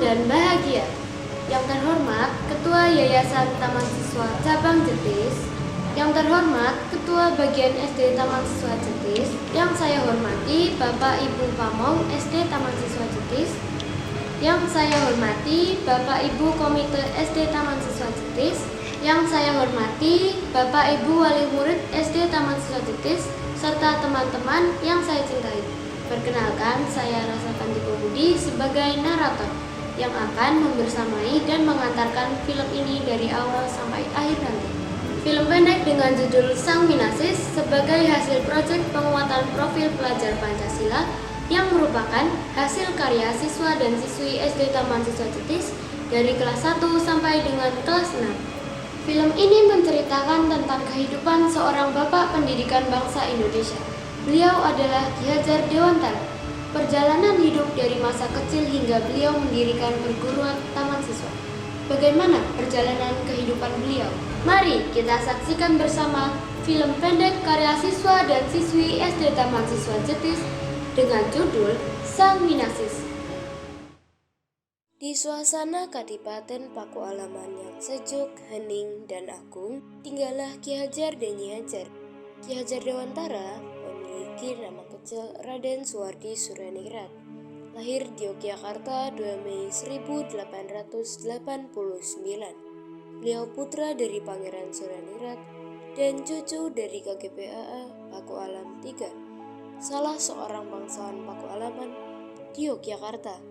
dan bahagia. Yang terhormat Ketua Yayasan Taman Siswa Cabang Jetis, yang terhormat Ketua Bagian SD Taman Siswa Jetis, yang saya hormati Bapak Ibu Pamong SD Taman Siswa Jetis, yang saya hormati Bapak Ibu Komite SD Taman Siswa Jetis, yang saya hormati Bapak Ibu Wali Murid SD Taman Siswa Jetis, serta teman-teman yang saya cintai. Perkenalkan, saya Rasa Pantiko Budi sebagai narator yang akan membersamai dan mengantarkan film ini dari awal sampai akhir nanti. Film pendek dengan judul Sang Minasis sebagai hasil proyek penguatan profil pelajar Pancasila yang merupakan hasil karya siswa dan siswi SD Taman Siswa Jetis dari kelas 1 sampai dengan kelas 6. Film ini menceritakan tentang kehidupan seorang bapak pendidikan bangsa Indonesia. Beliau adalah Ki Hajar Dewantara. Perjalanan hidup dari masa kecil hingga beliau mendirikan perguruan Taman Siswa. Bagaimana perjalanan kehidupan beliau? Mari kita saksikan bersama film pendek karya siswa dan siswi SD Taman Siswa Jetis dengan judul Sang Minasis. Di suasana Kadipaten Pakualaman yang sejuk, hening, dan agung, tinggallah Ki Hajar dan Nyi Hajar. Ki Hajar Dewantara memiliki nama kecil Raden Suwardi Suryaningrat. Lahir di Yogyakarta 2 Mei 1889. Beliau putra dari Pangeran Suryaningrat dan cucu dari KGPAA Pakualam III, salah seorang bangsawan Pakualaman di Yogyakarta.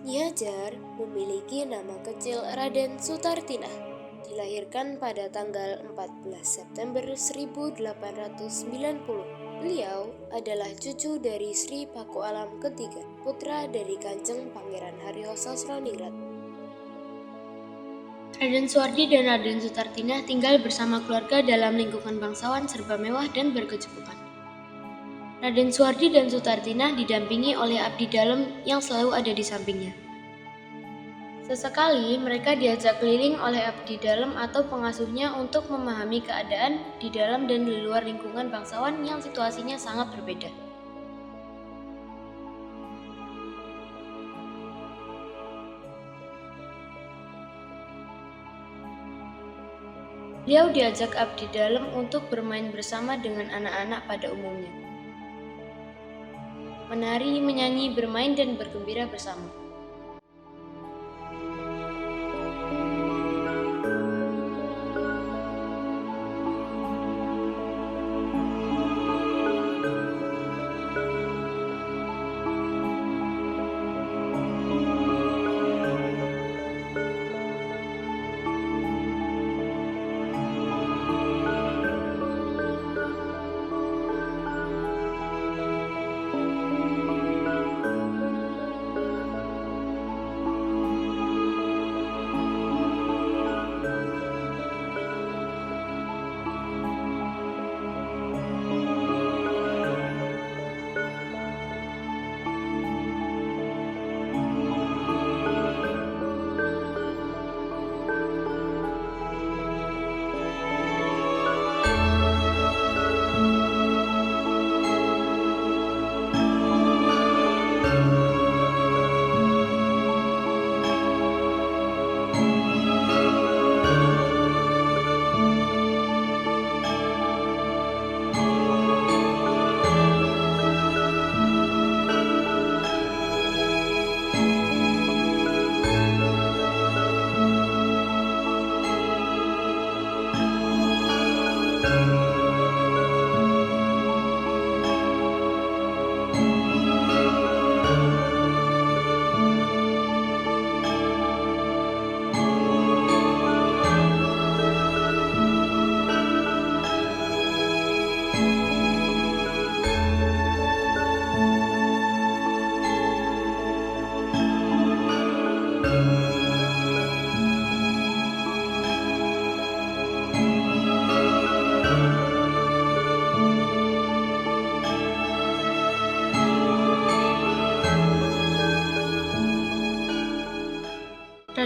Nyi Hajar memiliki nama kecil Raden Sutartinah. Dilahirkan pada tanggal 14 September 1890. Beliau adalah cucu dari Sri Pakualam ketiga, putra dari Kanjeng Pangeran Haryo Sasroningrat. Raden Suwardi dan Raden Sutartinah tinggal bersama keluarga dalam lingkungan bangsawan serba mewah dan berkecukupan. Raden Suwardi dan Sutartinah didampingi oleh abdi dalam yang selalu ada di sampingnya. Sesekali mereka diajak keliling oleh abdi dalam atau pengasuhnya untuk memahami keadaan di dalam dan di luar lingkungan bangsawan yang situasinya sangat berbeda. Beliau diajak abdi dalam untuk bermain bersama dengan anak-anak pada umumnya. Menari, menyanyi, bermain, dan bergembira bersama.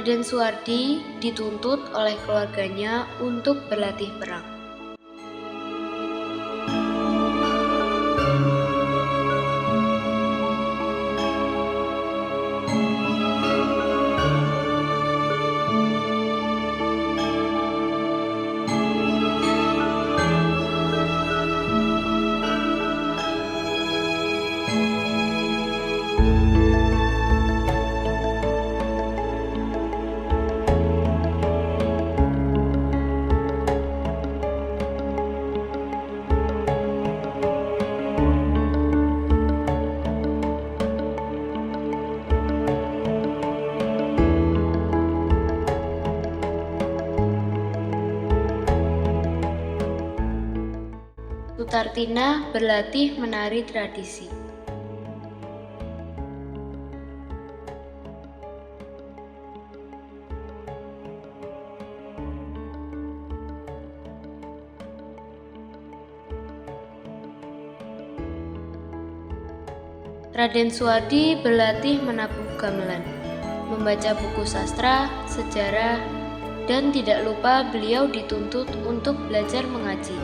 Raden Suwardi dituntut oleh keluarganya untuk berlatih perang. Sutartina berlatih menari tradisi. Raden Suwardi berlatih menabuh gamelan, membaca buku sastra, sejarah, dan tidak lupa beliau dituntut untuk belajar mengaji.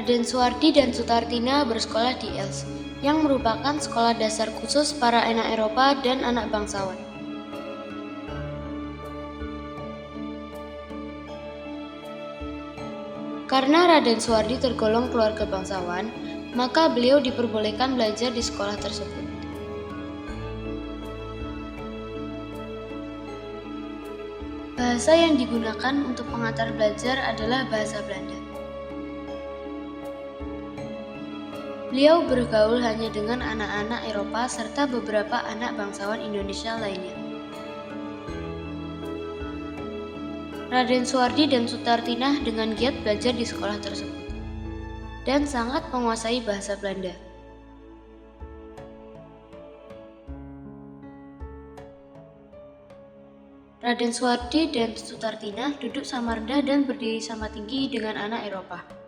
Raden Suwardi dan Sutartina bersekolah di Els, yang merupakan sekolah dasar khusus para anak Eropa dan anak bangsawan. Karena Raden Suwardi tergolong keluarga bangsawan, maka beliau diperbolehkan belajar di sekolah tersebut. Bahasa yang digunakan untuk pengantar belajar adalah bahasa Belanda. Beliau bergaul hanya dengan anak-anak Eropa serta beberapa anak bangsawan Indonesia lainnya. Raden Suwardi dan Sutartina dengan giat belajar di sekolah tersebut dan sangat menguasai bahasa Belanda. Raden Suwardi dan Sutartina duduk sama rendah dan berdiri sama tinggi dengan anak Eropa.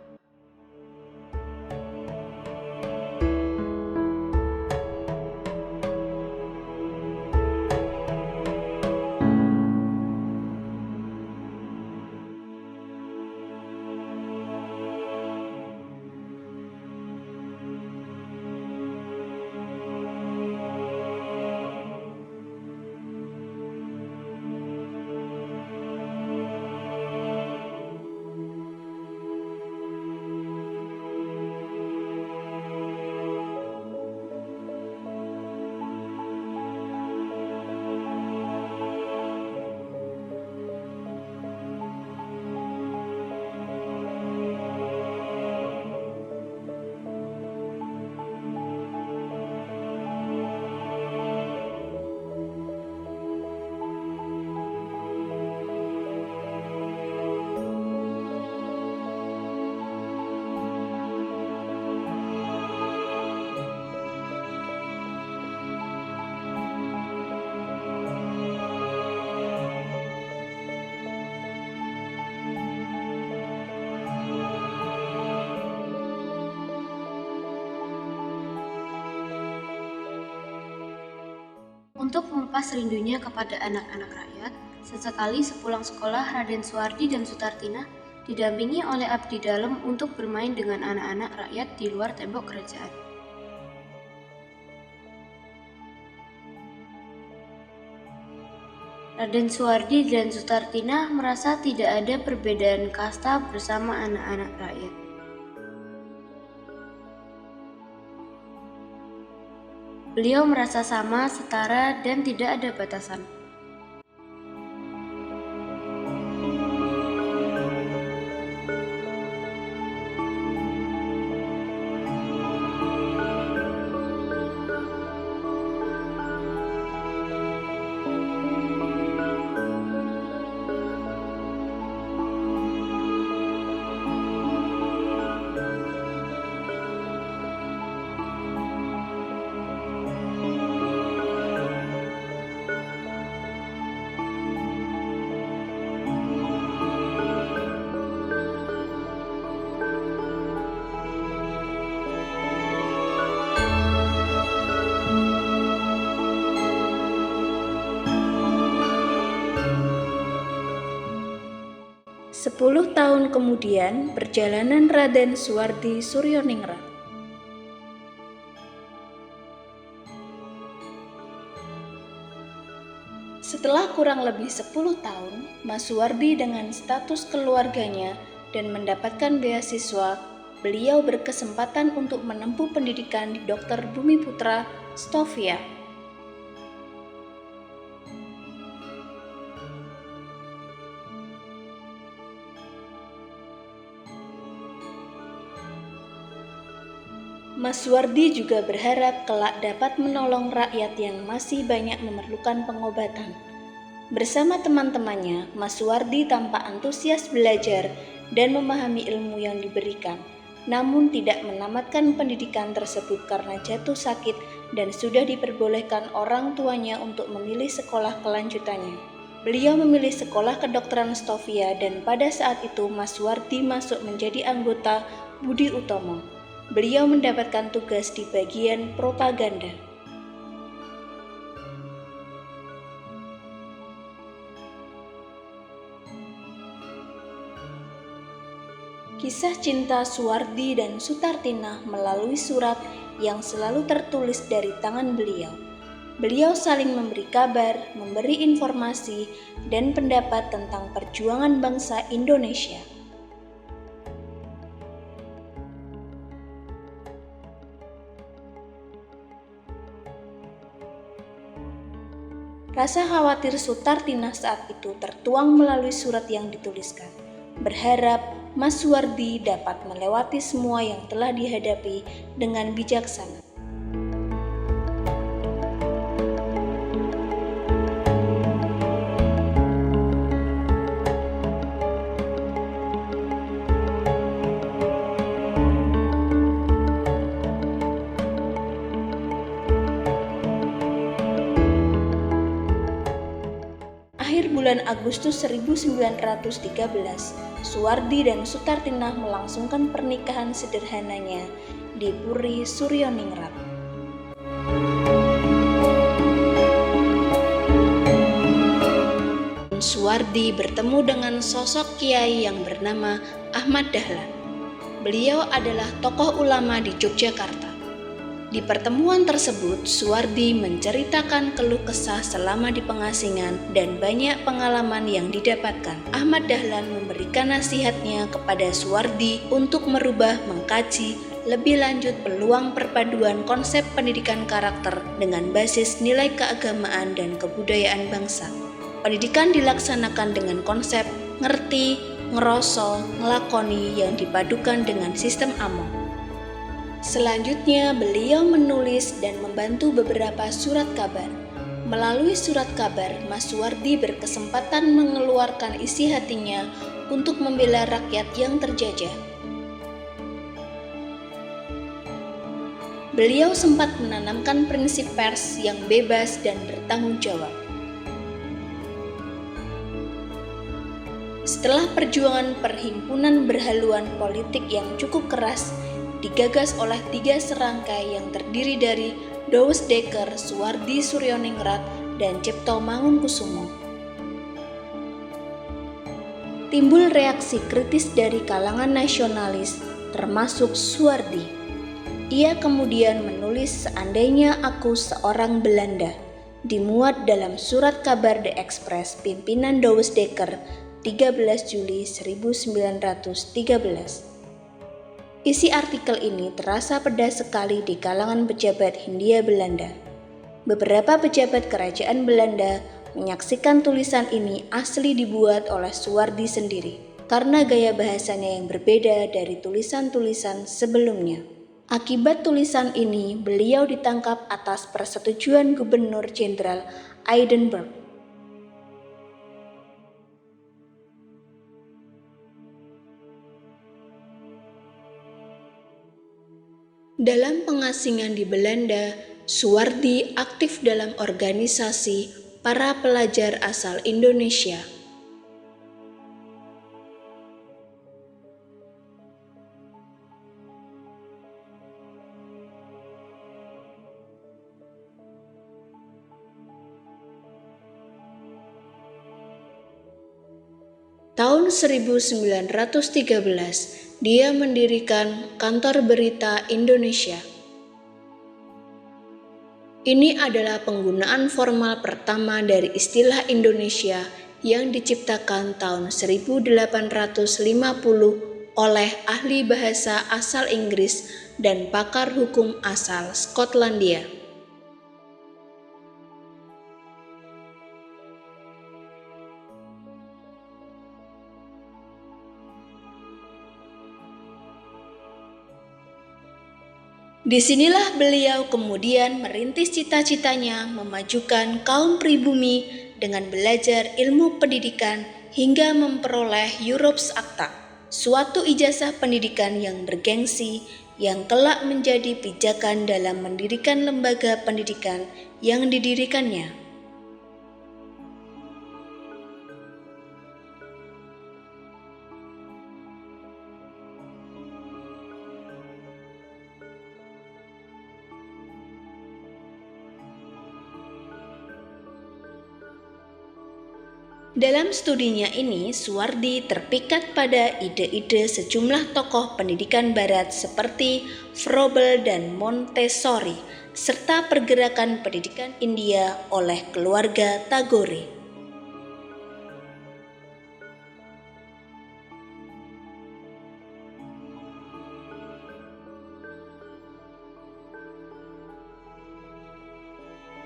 Untuk melepas rindunya kepada anak-anak rakyat, sesekali sepulang sekolah Raden Suwardi dan Sutartina didampingi oleh abdi dalam untuk bermain dengan anak-anak rakyat di luar tembok kerajaan. Raden Suwardi dan Sutartina merasa tidak ada perbedaan kasta bersama anak-anak rakyat. Beliau merasa sama, setara, dan tidak ada batasan. 10 tahun kemudian, perjalanan Raden Suwardi Suryoningrat. Setelah kurang lebih 10 tahun, Mas Suwardi dengan status keluarganya dan mendapatkan beasiswa, beliau berkesempatan untuk menempuh pendidikan di Dr. Bumiputra, Stovia. Mas Suwardi juga berharap kelak dapat menolong rakyat yang masih banyak memerlukan pengobatan. Bersama teman-temannya, Mas Suwardi tampak antusias belajar dan memahami ilmu yang diberikan, namun tidak menamatkan pendidikan tersebut karena jatuh sakit dan sudah diperbolehkan orang tuanya untuk memilih sekolah kelanjutannya. Beliau memilih sekolah kedokteran Stovia dan pada saat itu Mas Suwardi masuk menjadi anggota Budi Utomo. Beliau mendapatkan tugas di bagian propaganda. Kisah cinta Suwardi dan Sutartina melalui surat yang selalu tertulis dari tangan beliau. Beliau saling memberi kabar, memberi informasi, dan pendapat tentang perjuangan bangsa Indonesia. Rasa khawatir Sutartina saat itu tertuang melalui surat yang dituliskan. Berharap Mas Suwardi dapat melewati semua yang telah dihadapi dengan bijaksana. Akhir bulan Agustus 1913, Suwardi dan Sutartina melangsungkan pernikahan sederhananya di Puri Suryoningrat. Suwardi bertemu dengan sosok kiai yang bernama Ahmad Dahlan. Beliau adalah tokoh ulama di Yogyakarta. Di pertemuan tersebut, Suwardi menceritakan keluh kesah selama di pengasingan dan banyak pengalaman yang didapatkan. Ahmad Dahlan memberikan nasihatnya kepada Suwardi untuk merubah, mengkaji lebih lanjut peluang perpaduan konsep pendidikan karakter dengan basis nilai keagamaan dan kebudayaan bangsa. Pendidikan dilaksanakan dengan konsep ngerti, ngeroso, ngelakoni yang dipadukan dengan sistem among. Selanjutnya, beliau menulis dan membantu beberapa surat kabar. Melalui surat kabar, Mas Suwardi berkesempatan mengeluarkan isi hatinya untuk membela rakyat yang terjajah. Beliau sempat menanamkan prinsip pers yang bebas dan bertanggung jawab. Setelah perjuangan perhimpunan berhaluan politik yang cukup keras, digagas oleh 3 serangkai yang terdiri dari Douwesdekker, Suwardi Suryoningrat, dan Cipto Mangunkusumo. Timbul reaksi kritis dari kalangan nasionalis, termasuk Suwardi. Ia kemudian menulis "Seandainya Aku Seorang Belanda", dimuat dalam surat kabar The Express pimpinan Douwesdekker 13 Juli 1913. Isi artikel ini terasa pedas sekali di kalangan pejabat Hindia Belanda. Beberapa pejabat kerajaan Belanda menyaksikan tulisan ini asli dibuat oleh Suwardi sendiri, karena gaya bahasanya yang berbeda dari tulisan-tulisan sebelumnya. Akibat tulisan ini, beliau ditangkap atas persetujuan Gubernur Jenderal Edinburgh. Dalam pengasingan di Belanda, Suwardi aktif dalam organisasi para pelajar asal Indonesia. Tahun 1913, dia mendirikan Kantor Berita Indonesia. Ini adalah penggunaan formal pertama dari istilah Indonesia yang diciptakan tahun 1850 oleh ahli bahasa asal Inggris dan pakar hukum asal Skotlandia. Disinilah beliau kemudian merintis cita-citanya memajukan kaum pribumi dengan belajar ilmu pendidikan hingga memperoleh Europe's Acta, suatu ijazah pendidikan yang bergengsi yang kelak menjadi pijakan dalam mendirikan lembaga pendidikan yang didirikannya. Dalam studinya ini, Suwardi terpikat pada ide-ide sejumlah tokoh pendidikan barat seperti Froebel dan Montessori, serta pergerakan pendidikan India oleh keluarga Tagore.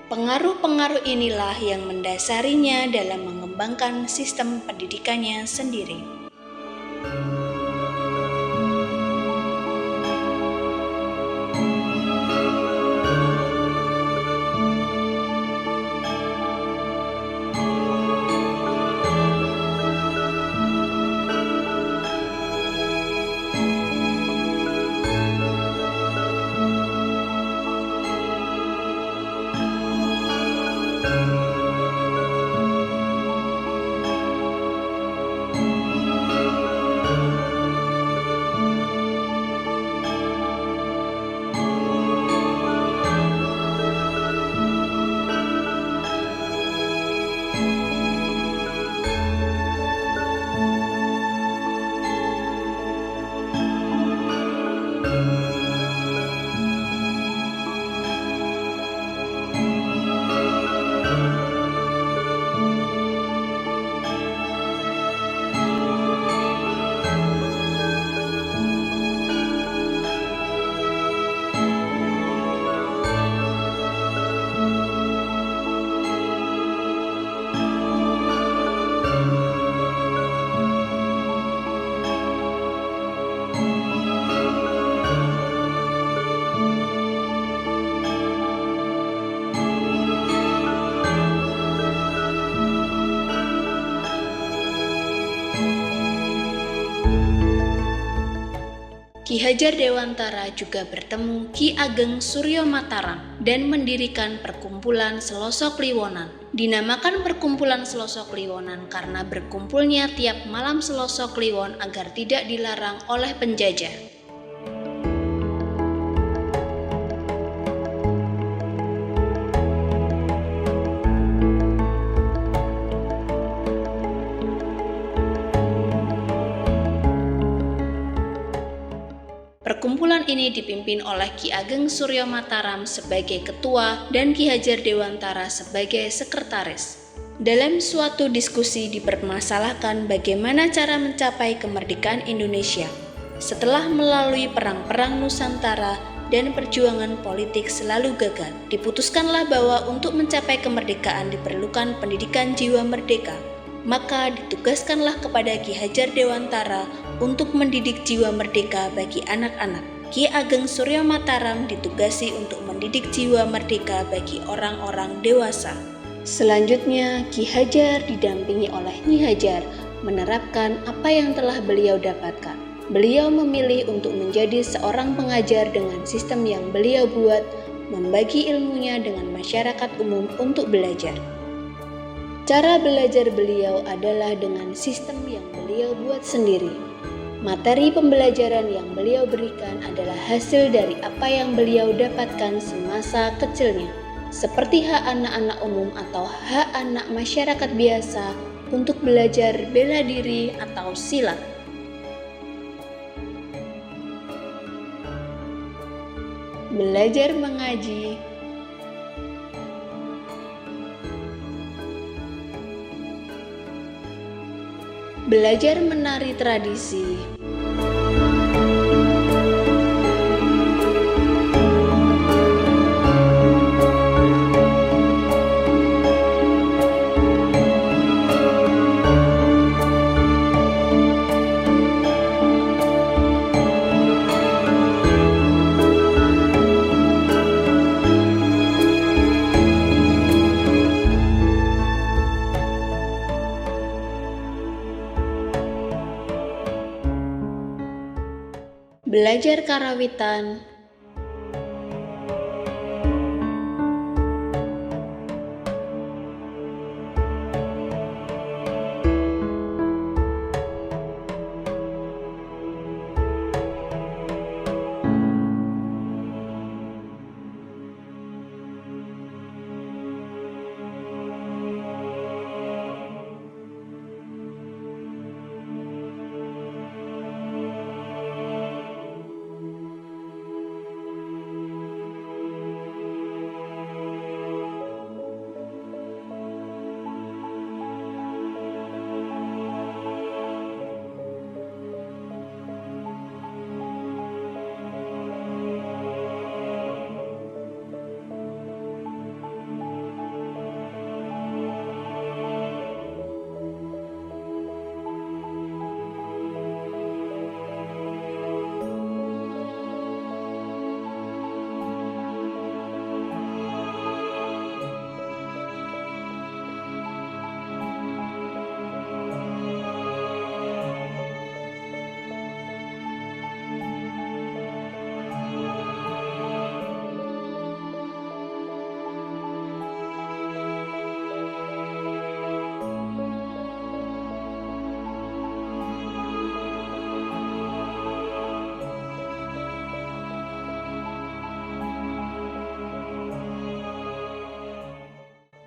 Pengaruh-pengaruh inilah yang mendasarinya dalam mengembangkan sistem pendidikannya sendiri. Ki Hajar Dewantara juga bertemu Ki Ageng Suryo Mataram dan mendirikan Perkumpulan Selosok Liwonan. Dinamakan Perkumpulan Selosok Liwonan karena berkumpulnya tiap malam selosok Kliwon agar tidak dilarang oleh penjajah. Perkumpulan ini dipimpin oleh Ki Ageng Suryo Mataram sebagai ketua dan Ki Hajar Dewantara sebagai sekretaris. Dalam suatu diskusi dipermasalahkan bagaimana cara mencapai kemerdekaan Indonesia. Setelah melalui perang-perang Nusantara dan perjuangan politik selalu gagal, diputuskanlah bahwa untuk mencapai kemerdekaan diperlukan pendidikan jiwa merdeka. Maka ditugaskanlah kepada Ki Hajar Dewantara untuk mendidik jiwa merdeka bagi anak-anak. Ki Ageng Suryo Mataram ditugasi untuk mendidik jiwa merdeka bagi orang-orang dewasa. Selanjutnya, Ki Hajar didampingi oleh Nyi Hajar menerapkan apa yang telah beliau dapatkan. Beliau memilih untuk menjadi seorang pengajar dengan sistem yang beliau buat, membagi ilmunya dengan masyarakat umum untuk belajar. Cara belajar beliau adalah dengan sistem yang beliau buat sendiri. Materi pembelajaran yang beliau berikan adalah hasil dari apa yang beliau dapatkan semasa kecilnya, seperti hak anak-anak umum atau hak anak masyarakat biasa untuk belajar bela diri atau silat. Belajar mengaji, belajar menari tradisi, belajar karawitan,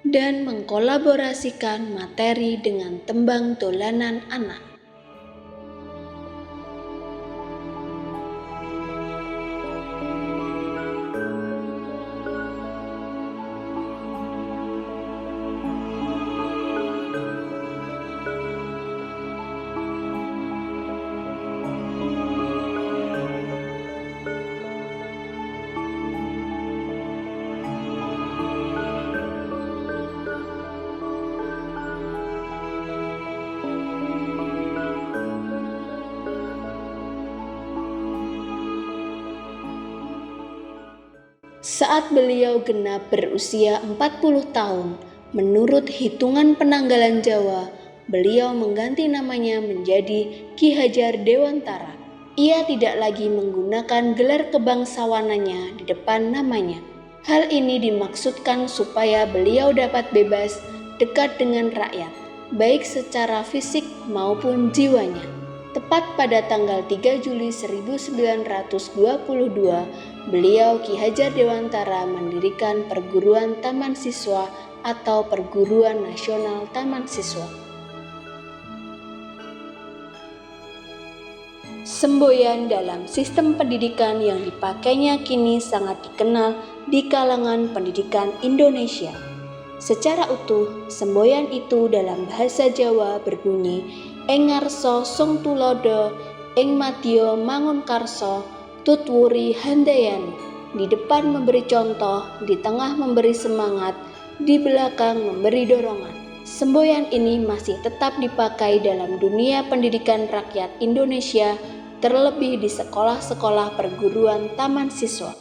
dan mengkolaborasikan materi dengan tembang dolanan anak. Saat beliau genap berusia 40 tahun, menurut hitungan penanggalan Jawa, beliau mengganti namanya menjadi Ki Hajar Dewantara. Ia tidak lagi menggunakan gelar kebangsawanannya di depan namanya. Hal ini dimaksudkan supaya beliau dapat bebas dekat dengan rakyat, baik secara fisik maupun jiwanya. Tepat pada tanggal 3 Juli 1922, beliau Ki Hajar Dewantara mendirikan Perguruan Taman Siswa atau Perguruan Nasional Taman Siswa. Semboyan dalam sistem pendidikan yang dipakainya kini sangat dikenal di kalangan pendidikan Indonesia. Secara utuh, semboyan itu dalam bahasa Jawa berbunyi Engarso Sung Tulodo, Ing Madya Mangunkarso, Tutwuri Handayani. Di depan memberi contoh, di tengah memberi semangat, di belakang memberi dorongan. Semboyan ini masih tetap dipakai dalam dunia pendidikan rakyat Indonesia, terlebih di sekolah-sekolah perguruan taman siswa.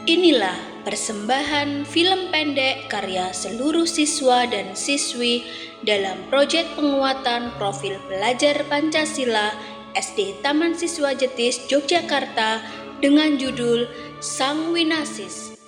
Inilah persembahan film pendek karya seluruh siswa dan siswi dalam proyek penguatan profil pelajar Pancasila SD Taman Siswa Jetis, Yogyakarta dengan judul Sang Winasis.